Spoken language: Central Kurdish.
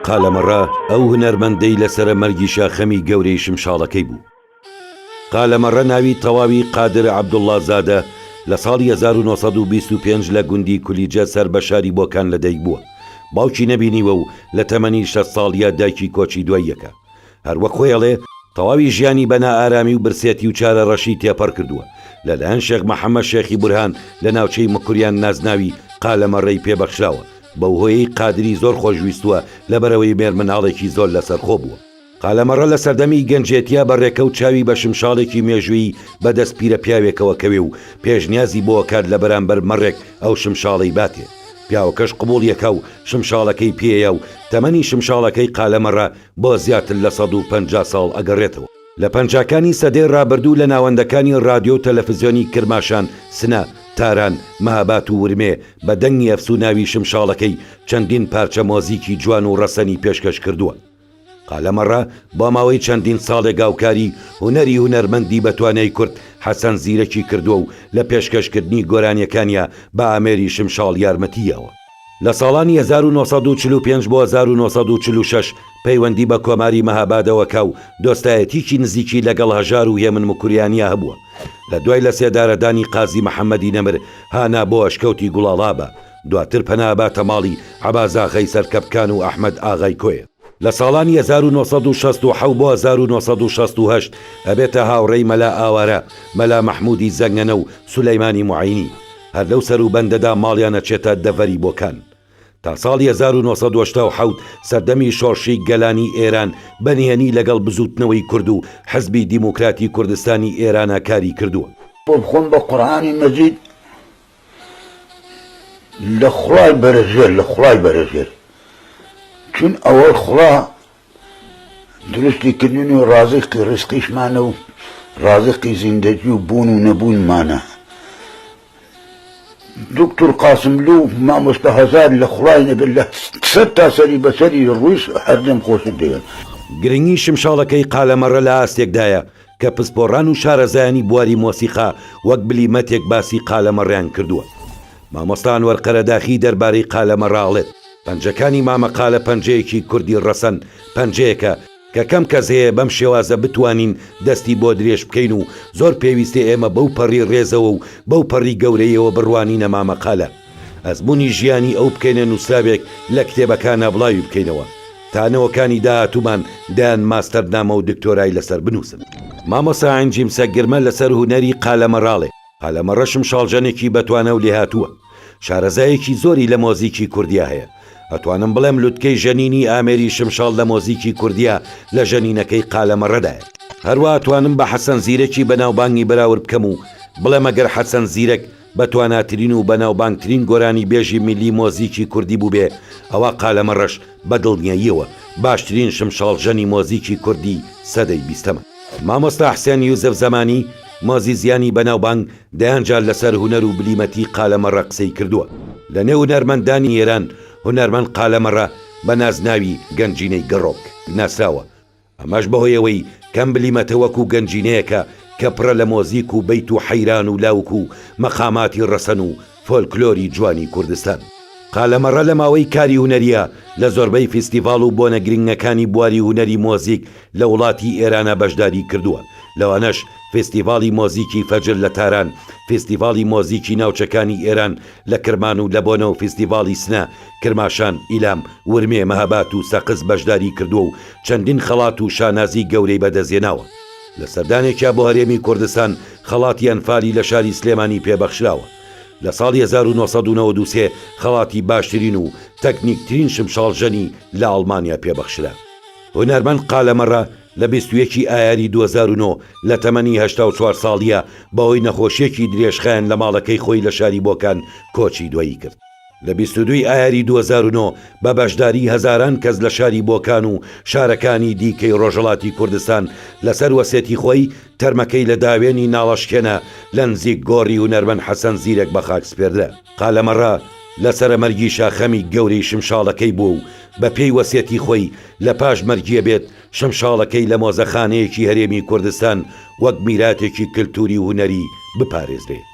قالەمەڕە ئەو هونەرمەندەی لەسرە مەرگی شاخەمی گەورەی شمشاڵەکەی بوو. قالەمەڕە ناوی تەواوی قادر عەبدوڵڵا زادە لە ساڵی 1925 لە گوندی کولیجە سەر بە شاری بۆکان لەدایک بووە. باوکی نەبینیوە و لە تەمەنی 6 ساڵیە دایکی کۆچی دواییەکە. هەروەک خۆیڵێ تەواوی ژیانی بەنا ئارامی و برسێتی و چارە ڕەشی تێپەڕ کردووە. لەلایەن شێخ مەحەممەد شێخی بورهان لە ناوچەی مکوریان نازناوی قالەمەڕەی پێبەخشراوە. بەو هۆیەی قادری زۆر خۆشویستووە لەبەرەوەی مێر مناڵێکی زۆر لەسەرخۆ بووە. قالەمەڕە لە سەردەمی گەنجێتیا بەڕێکە و چاوی بە شمشاڵێکی مێژووی بەدەست پیرە پیاوێکەوە کەوێ و پێشنیازی بۆ کات لە بەرامبەر مەڕێک ئەو شمشاڵەی باتێ. پیاوەکەش قبوڵیەکە و شمشاڵەکەی پێیە و تەمەنی شمشاڵەکەی قالەمەڕە بۆ زیاتر لە 150 ساڵ ئەگەڕێتەوە. لە پەنجاکانی سەدەی ڕابردوو لە ناوەندەکانی رادیۆ و تەلەڤیزیۆنی کرماشان، سنە، تاران، مەهابات و ورمێ بە دەنگی ئەفسوناوی شمشاڵەکەی چەندین پارچە مۆزیکی جوان و ڕەسەنی پێشکەش کردووە. قالەمەڕە بۆ ماوەی چەندین ساڵێک گاوکاری هونەری هونەرمەندی بەتوانای کورد حەسەن زیرەکی کردووە و لە پێشکەشکردنی گۆرانیەکانیە بە ئامێری شمشاڵ یارمەتیەوە. لە ساڵانی 1945 بۆ 1946 پەیوەندی بە کۆماری مەهابادەوەکە و دۆستایەتیکی نزیکی لەگەڵ هەژار و هێمن مکوریانیا هەبووە. لە دوای لە سێدارەدانی قازی محەممەدی نەمر هانا بۆ ئەشکەوتی گوڵاڵابە، دواتر پەناباتە ماڵی عەبازاغەی سەرکەپکان و ئەحمەد ئاغای کۆیە. لە ساڵانی 1967 بۆ 1968 ئەبێتە هاوڕێی مەلا ئاوارە، مەلا مەحمودی زەنگەنە و سولەیمانی معینی. هەر لەو سەر و بەندەدا ماڵیانە چێتە دەڤەری بۆکان. تا ساڵی 1970 سەردەمی شۆڕشی گەلانی ئێران بەنهێنی لەگەڵ بزوتنەوەی کورد و حەزبی دیموکراتی کوردستانی ئێرانە کاری کردووە. بۆ بخۆم بە قورئانی مەجید لە خوای بەرەژێر، لە خوای بەرەژێر، چون ئەوە خوا دروستی کردنی و ڕازقی ڕزقیشمانە و ڕازقی زیندەگی و بوون و نەبوونمانە. دکتۆر قاسملو مامۆستا هەزار لە خوای نەبێت لە 100 تا سەری بەسەری ڕوویش هەردەم خۆشت دەوێت. گرنگی شمشاڵەکەی قالەمەڕە لە ئاستێکدایە کە پسپۆڕان و شارەزایانی بواری مۆسیقا وەک بلیمەتێک باسی قالەمەڕیان کردووە. مامۆستان وەرقەرەداخی دەربارەی قالەمەڕاڵێت پەنجەکانی مامەقالە پەنجەیەکی کوردی ڕەسەن، پەنجەیەکە کە کەم کەس هەیە بەم شێوازە بتوانین دەستی بۆ درێژ بکەین و زۆر پێویستێ ئێمە بەو پەڕی ڕێزەوە و بەو پەڕی گەورەیەوە بڕوانینە مامەقالە. ئەزمموی ژیانی ئەو بکەینە نووسراوێک لە کتێبەکانە بڵاوی بکەینەوە تانەوەکانی داهاتوومان دایان ماستەرنامە و دکتۆرای لەسەر بنووسن. مامۆستا ئەنجیمسە گرمە لەسەر هونەری قالەمەڕاڵێ. قالەمەڕە شمشاڵجەنێکی بەتوانە و لێهاتووە. شارەزایەکی زۆری لە مۆزیکی کوردیا هەیە. ئەتوانم بڵێم لوتکەی ژەنینی ئامێری شمشاڵ لە مۆزیکی کوردیا لە ژەنینەکەی قالەمەڕەدایە. هەروە ئەتوانم بە حەسەن زیرەکی بەناوبانگی بەراورد بکەم و بڵێم ئەگەر حەسەن زیرەک بەتواناترین و بەناوبانگترین گۆرانی بێژی میلی مۆزیکی کوردی بوو بێ، ئەوە قالەمەڕەش بەدڵنیاییەوە باشترین شمشاڵژەنی مۆزیکی کوردی سەدەی 20ەمە. مامۆستا حسێن یوزەف زەمانی مۆزی زیانی بەناوبانگ دەیانجار لەسەر هونەر و بلیمەتی قالەمەڕە قسەی کردووە. لە نێو هونەرمەندانی ئێران هونەرمەند قالەمەڕە بە نازناوی گەنجینەی گەڕۆک ناسراوە. ئەمەش بەهۆیەوەی کەم بلیمەتە وەکو گەنجینەیەکە کە پڕە لە مۆزیک و بەیت و حەیران و لاوک و مەخاماتی ڕەسەن و فۆلکلۆری جوانی کوردستان. قالەمەڕە لە ماوەی کاری هونەریە لە زۆربەی فیستیڤاڵ و بۆنە گرنگەکانی بواری هونەری مۆزیک لە وڵاتی ئێرانە بەشداری کردووە. لەوانەش فێستیڤاڵی مۆزیکی فەجر لە تاران، فێستیڤاڵی مۆزیکی ناوچەکانی ئێران لە کرمان و لە بۆنە و فێستیڤاڵی سنە، کرماشان، ئیلام، ورمێ، مەهابات و سەقز بەشداری کردووە و چەندین خەڵات و شانازی گەورەی بەدەستێناوە. لە سەردانێکیا بۆ هەرێمی کوردستان خەڵاتی ئەنفالی لە شاری سلێمانی پێبەخشراوە. لە ساڵی 1993 خەڵاتی باشترین و تەکنیکترین شمشاڵژەنی لە ئەڵمانیا پێبەخشرا. هونەرمەند قالەمەڕە لە 21 ئایاری 2009 لە تەمەنی 84 ساڵیە بەهۆی نەخۆشیێکی درێژخایەن لە ماڵەکەی خۆی لە شاری بۆکان کۆچی دوایی کرد. لە 22 ئایاری 2009 بە بەشداری هەزاران کەس لە شاری بۆکان و شارەکانی دیکەی ڕۆژهەڵاتی کوردستان لەسەر وەسێتی خۆی تەرمەکەی لە داوێنی ناڵەشکێنە لە نزیک گۆڕی هونەرمەند حەسەن زیرەک بە خاک سپێردرا. قالەمەڕە لەسەر مەرگی شاخەمی گەورەی شمشاڵەکەی بوو و بە پێی وەسێتی خۆی لە پاش مەرگیە بێت شمشاڵەکەی لە مۆزەخانەیەکی هەرێمی کوردستان وەک میراتێکی کلتوری و هونەری بپارێزرێت.